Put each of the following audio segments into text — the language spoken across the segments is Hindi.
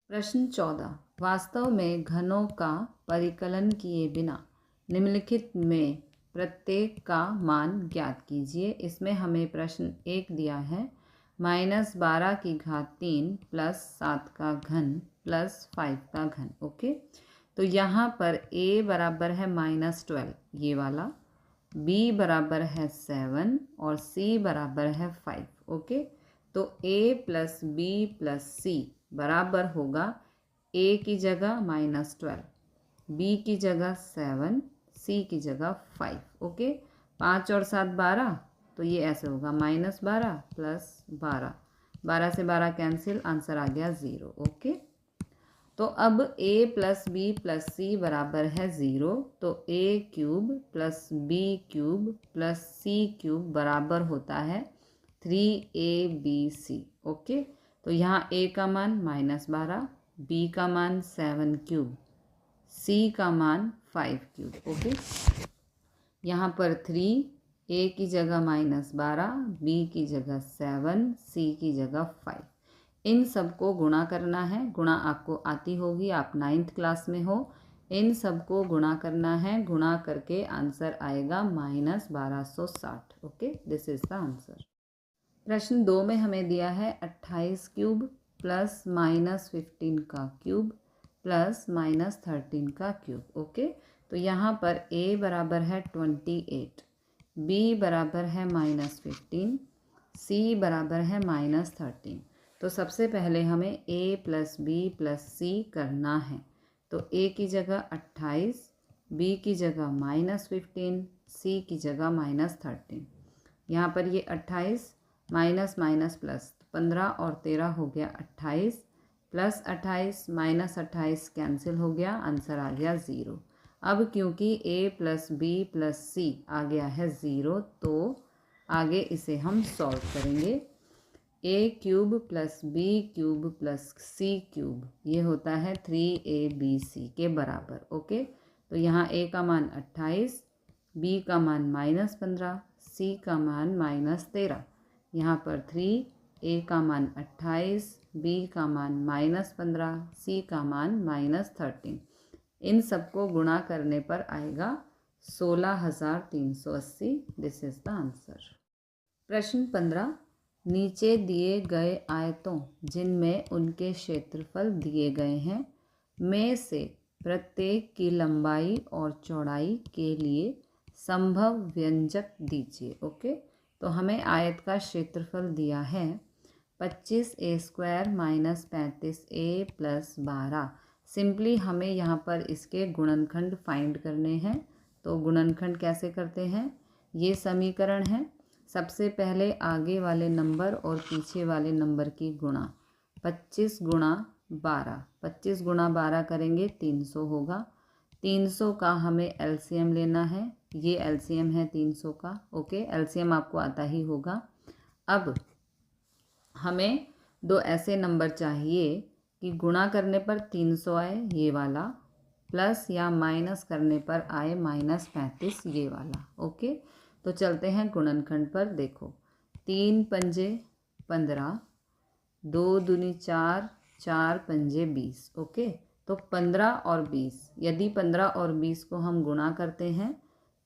प्रश्न 14। वास्तव में घनों का परिकलन किए बिना निम्नलिखित में प्रत्येक का मान ज्ञात कीजिए। इसमें हमें प्रश्न 1 दिया है -12³ प्लस 7 का घन प्लस 5 का घन। ओके, तो यहाँ पर a बराबर है -12 ये वाला, b बराबर है 7 और c बराबर है 5। ओके, तो a plus b plus c बराबर होगा a की जगह -12, b की जगह 7, c की जगह 5। ओके, 5 और 7 12, तो ये ऐसे होगा -12 प्लस 12, 12 से 12 कैंसिल, आंसर आ गया 0। ओके, तो अब a प्लस बी प्लस सी बराबर है 0, तो a³ plus b³ plus c³ बराबर होता है 3abc। ओके, तो यहाँ a का मान -12, b का मान 7³, c का मान 5³। ओके, यहाँ पर 3, a की जगह -12, b की जगह 7, c की जगह 5। इन सबको गुणा करना है। गुणा आपको आती होगी, आप 9th क्लास में हो। इन सबको गुणा करना है, गुणा करके आंसर आएगा -1260। Okay, this is the answer. प्रश्न 2 में हमें दिया है 28³ प्लस -15 का क्यूब प्लस -13 का क्यूब। ओके, तो यहाँ पर a बराबर है 28, b बराबर है -15, c बराबर है -13। तो सबसे पहले हमें a plus b plus c करना है। तो a की जगह 28, b की जगह -15, c की जगह -13। यहाँ पर ये 28 माइनस माइनस प्लस, 15 और 13 हो गया 28, प्लस 28 माइनस 28 कैंसिल हो गया, आंसर आ गया 0। अब क्योंकि a plus b plus c आ गया है 0, तो आगे इसे हम सॉल्व करेंगे। a³ plus b³ plus c³ ये होता है 3abc के बराबर। ओके, तो यहाँ a का मान 28, b का मान -15, c का मान -13। यहाँ पर 3, a का मान 28, b का मान -15, c का मान -13। इन सबको गुणा करने पर आएगा 16,380। This is the answer. प्रश्न 15। नीचे दिए गए आयतों जिनमें उनके क्षेत्रफल दिए गए हैं में से प्रत्येक की लंबाई और चौड़ाई के लिए संभव व्यंजक दीजिए। ओके, तो हमें आयत का क्षेत्रफल दिया है 25a² - 35a + 12। सिंपली हमें यहाँ पर इसके गुणनखंड फाइंड करने हैं। तो गुणनखंड कैसे करते हैं, ये समीकरण है। सबसे पहले आगे वाले नंबर और पीछे वाले नंबर की गुणा, 25 गुणा 12, 25 गुणा 12 करेंगे 300 होगा। 300 का हमें एलसीएम लेना है, ये एलसीएम है 300 का। ओके, एलसीएम आपको आता ही होगा। अब हमें दो ऐसे नंबर चाहिए कि गुणा करने पर 300 आए ये वाला, प्लस या माइनस करने पर आए -35 ये वाला। ओके, तो चलते हैं गुणनखंड पर। देखो, 3 पंजे 15, 2 दूनी 4, 4 पंजे 20। ओके, तो 15 और 20, यदि 15 और 20 को हम गुणा करते हैं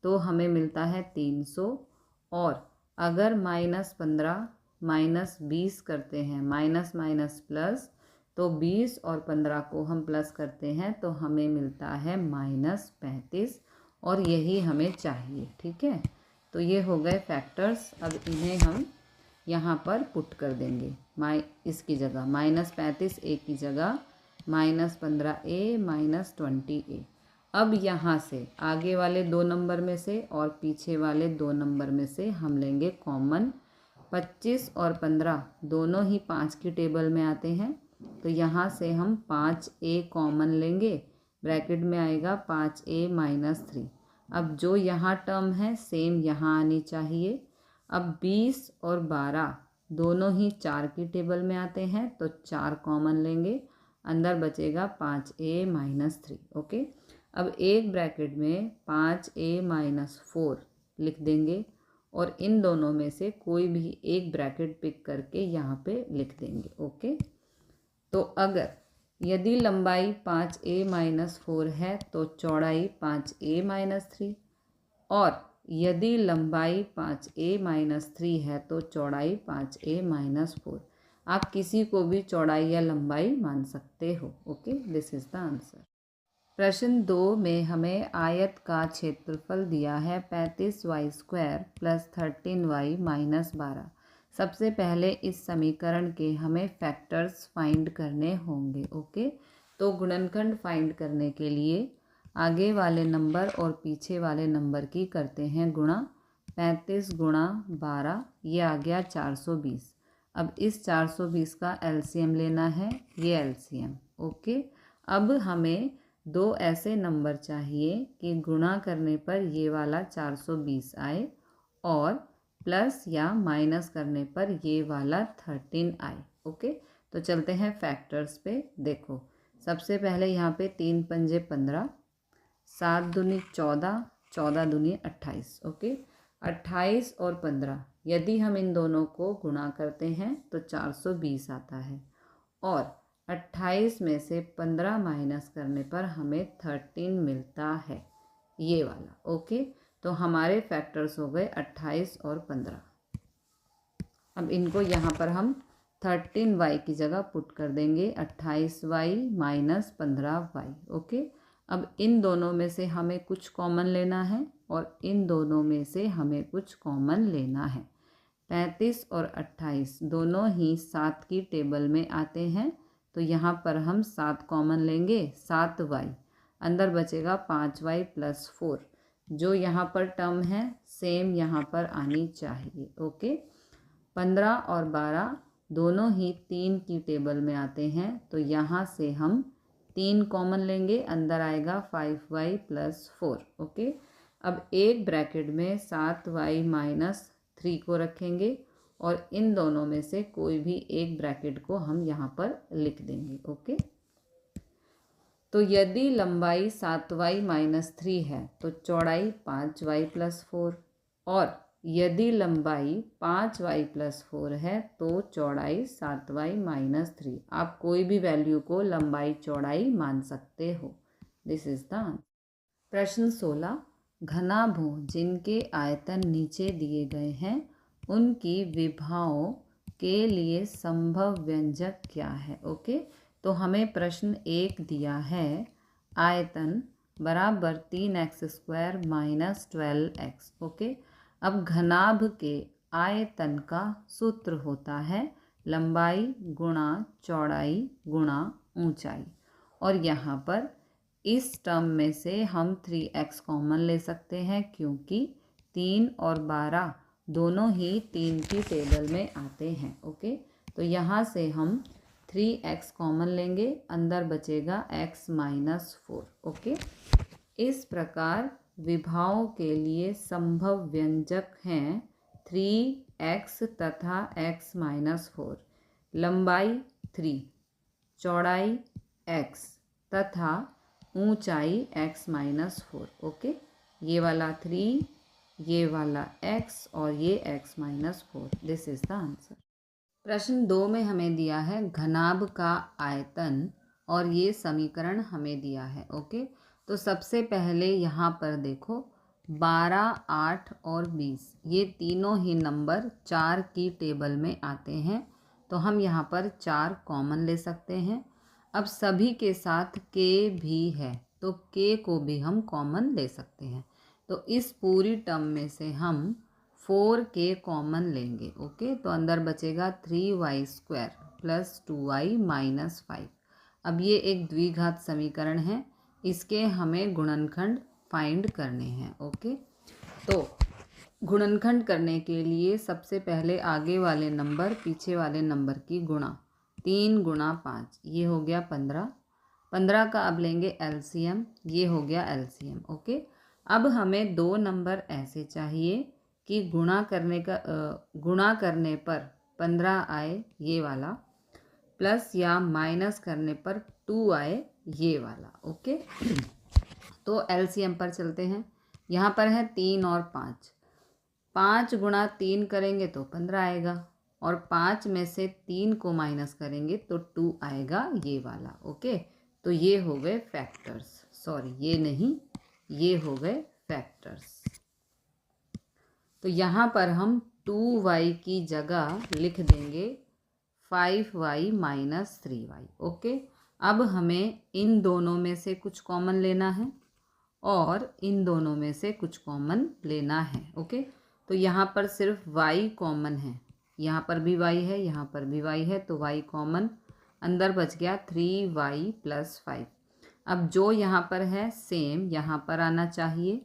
तो हमें मिलता है 300। और अगर -15 -20 करते हैं, माइनस माइनस प्लस, तो 20 और 15 को हम प्लस करते हैं तो हमें मिलता है -35, और यही हमें चाहिए। ठीक है, तो ये हो गए फैक्टर्स। अब इन्हें हम यहाँ पर पुट कर देंगे। इसकी जगह -35 a की जगह -15a -20a। अब यहाँ से आगे वाले दो नंबर में से और पीछे वाले दो नंबर में से हम लेंगे कॉमन। 25 और 15 दोनों ही 5 की टेबल में आते हैं, तो यहाँ से हम 5a कॉमन लेंगे, ब्रैकेट में आएगा 5a - 3। अब जो यहाँ टर्म है सेम यहाँ आनी चाहिए। अब 20 और 12 दोनों ही 4 की टेबल में आते हैं, तो 4 कॉमन लेंगे, अंदर बचेगा 5a - 3। ओके, अब एक ब्रैकेट में 5a - 4 लिख देंगे, और इन दोनों में से कोई भी एक ब्रैकेट पिक करके यहाँ पे लिख देंगे। ओके, तो अगर यदि लंबाई 5a-4 है तो चौड़ाई 5a-3, और यदि लंबाई 5a-3 है तो चौड़ाई 5a-4। आप किसी को भी चौड़ाई या लंबाई मान सकते हो। Okay, this is the answer. प्रश्न 2 में हमें आयत का क्षेत्रफल दिया है 35y² + 13y - 12। सबसे पहले इस समीकरण के हमें फैक्टर्स फाइंड करने होंगे। ओके, तो गुणनखंड फाइंड करने के लिए आगे वाले नंबर और पीछे वाले नंबर की करते हैं गुणा। 35 गुणा 12, ये आ गया 420। अब इस 420 का एलसीएम लेना है, ये एलसीएम। ओके, अब हमें दो ऐसे नंबर चाहिए कि गुणा करने पर ये वाला 420 आए और प्लस या माइनस करने पर ये वाला 13 आए। ओके, तो चलते हैं फैक्टर्स पे। देखो, सबसे पहले यहाँ पे 3 पंजे 15, 7 दूनी 14, 14 दूनी 28। ओके, 28 और 15 यदि हम इन दोनों को गुणा करते हैं तो 420 आता है, और 28 में से 15 माइनस करने पर हमें 13 मिलता है, ये वाला। ओके, तो हमारे फैक्टर्स हो गए 28 और 15। अब इनको यहाँ पर हम 13y की जगह पुट कर देंगे, 28y - 15y। ओके, अब इन दोनों में से हमें कुछ कॉमन लेना है और इन दोनों में से हमें कुछ कॉमन लेना है। 35 और 28 दोनों ही 7 की टेबल में आते हैं, तो यहाँ पर हम 7 कॉमन लेंगे, 7y, अंदर बचेगा 5y + 4। जो यहाँ पर टर्म है सेम यहाँ पर आनी चाहिए। ओके, 15 और 12 दोनों ही 3 की टेबल में आते हैं, तो यहाँ से हम 3 कॉमन लेंगे, अंदर आएगा 5y + 4। ओके, अब एक ब्रैकेट में 7y - 3 को रखेंगे और इन दोनों में से कोई भी एक ब्रैकेट को हम यहाँ पर लिख देंगे। ओके, तो यदि लंबाई 7y - 3 है तो चौड़ाई 5y + 4, और यदि लंबाई 5y + 4 है तो चौड़ाई 7y - 3। आप कोई भी वैल्यू को लंबाई चौड़ाई मान सकते हो। This is the answer. प्रश्न 16, घनाभों जिनके आयतन नीचे दिए गए हैं उनकी विभाओं के लिए संभव व्यंजक क्या है। ओके, तो हमें प्रश्न 1 दिया है आयतन बराबर 3x² - 12x। ओके, अब घनाभ के आयतन का सूत्र होता है लंबाई गुणा चौड़ाई गुणा ऊंचाई, और यहाँ पर इस टर्म में से हम 3x कॉमन ले सकते हैं क्योंकि 3 और 12 दोनों ही 3 की टेबल में आते हैं। ओके, तो यहाँ से हम 3x कॉमन लेंगे, अंदर बचेगा x - 4। ओके, इस प्रकार विभाओं के लिए संभव व्यंजक हैं 3x तथा x - 4, लंबाई 3, चौड़ाई x तथा ऊंचाई x - 4। ओके, ये वाला 3, ये वाला x और ये x - 4। This is the answer. प्रश्न 2 में हमें दिया है घनाभ का आयतन और ये समीकरण हमें दिया है। ओके, तो सबसे पहले यहाँ पर देखो 12, 8 और 20 ये तीनों ही नंबर 4 की टेबल में आते हैं, तो हम यहाँ पर 4 कॉमन ले सकते हैं। अब सभी के साथ k भी है तो k को भी हम कॉमन ले सकते हैं, तो इस पूरी टर्म में से हम 4k कॉमन लेंगे। ओके, तो अंदर बचेगा 3y² + 2y - 5। अब ये एक द्विघात समीकरण है, इसके हमें गुणनखंड फाइंड करने हैं। ओके, तो गुणनखंड करने के लिए सबसे पहले आगे वाले नंबर पीछे वाले नंबर की गुणा। 3 गुणा 5 ये हो गया 15। 15 का अब लेंगे एलसीएम, ये हो गया एलसीएम। ओके, अब हमें दो नंबर ऐसे चाहिए कि गुणा करने पर 15 आए, ये वाला, प्लस या माइनस करने पर 2 आए, ये वाला। ओके, तो एलसीएम पर चलते हैं। यहाँ पर है 3 और 5, 5 गुणा 3 करेंगे तो 15 आएगा, और 5 में से 3 को माइनस करेंगे तो 2 आएगा ये वाला। ओके, तो ये हो गए फैक्टर्स, सॉरी ये नहीं, ये हो गए फैक्टर्स। तो यहाँ पर हम 2y की जगह लिख देंगे 5y माइनस 3y। ओके, अब हमें इन दोनों में से कुछ कॉमन लेना है और इन दोनों में से कुछ कॉमन लेना है। ओके, तो यहाँ पर सिर्फ y कॉमन है, यहाँ पर भी y है, यहाँ पर भी y है, तो y कॉमन, अंदर बच गया 3y प्लस 5। अब जो यहाँ पर है सेम यहाँ पर आना चाहिए,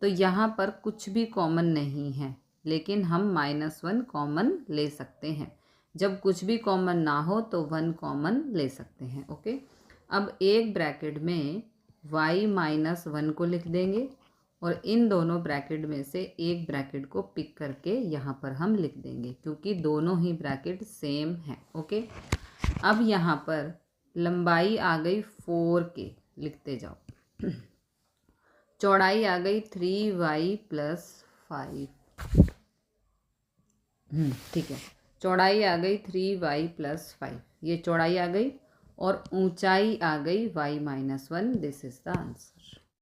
तो यहाँ पर कुछ भी कॉमन नहीं है, लेकिन हम -1 कॉमन ले सकते हैं। जब कुछ भी कॉमन ना हो तो 1 कॉमन ले सकते हैं। ओके, अब एक ब्रैकेट में y माइनस 1 को लिख देंगे और इन दोनों ब्रैकेट में से एक ब्रैकेट को पिक करके यहाँ पर हम लिख देंगे, क्योंकि दोनों ही ब्रैकेट सेम हैं। ओके, अब यहाँ पर लंबाई आ गई 4 के, लिखते जाओ। चौड़ाई आ गई 3y प्लस 5। ठीक है, चौड़ाई आ गई 3y प्लस 5, ये चौड़ाई आ गई, और ऊंचाई आ गई y minus 1। This is the answer.